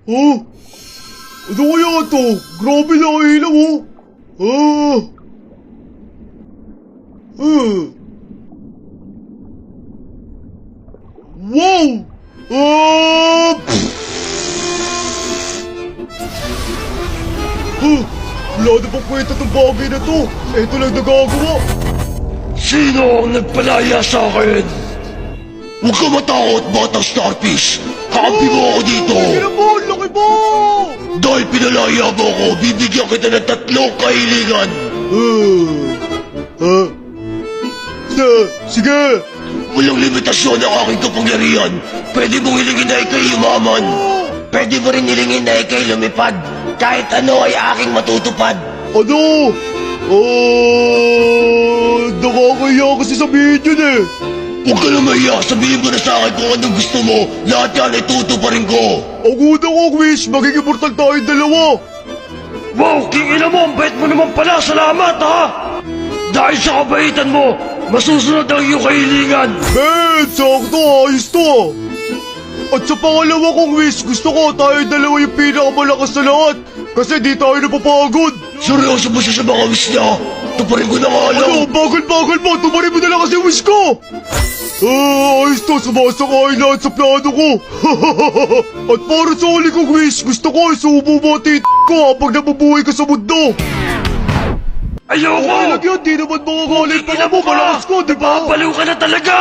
Oh? Ano kaya to? Grabe na ang ilaw, oh. Ah. Wow! Ah! Wala na pang kwenta tong bagay na to. Ito lang nagagawa. Sino ang nagpalaya sa akin? Huwag ka matakot, batang starfish! Kakampi mo ako dito! Kira mo, laki mo! Dahil pinalaya mo ako, bibigyan kita ng 3 kahilingan! Sige! Walang limitasyon ang aking kapangyarihan. Pwede mong hilingin na ikay yumaman. Pwede mo rin hilingin na ikay lumipad. Kahit ano ay aking matutupad. Ano? Nakakaya kasi sabihin yun eh. Huwag ka na mahiya, sabihin mo na sa akin kung anong gusto mo. Lahat yan ay tutuparin ko. Ang una kong wish, maging immortal tayong dalawa. Wow, king ina mo, ang bait mo naman pala. Salamat ha! Dahil sa kabaitan mo, masusunod ang iyong kahilingan. Ben, sakto, ayos to. At sa pangalawa kong wish, gusto ko tayong dalawa yung pinakamalakas na lahat. Kasi di tayo napapagod. Seryoso mo siya sa mga wish niya? Tuparin ko na nga alam. Ano, bagal-bagal mo, tumarin mo na lang kasi wish ko. Ayos to, sumasakay lahat sa plano ko. At para sa huli kong wish, gusto ko isubo mo ang ko habang nabubuhay ka sa mundo. Ayoko! Okay lang yun, di naman makakalit pa ka mo, malakas ko, di ba? Baliw ka na talaga!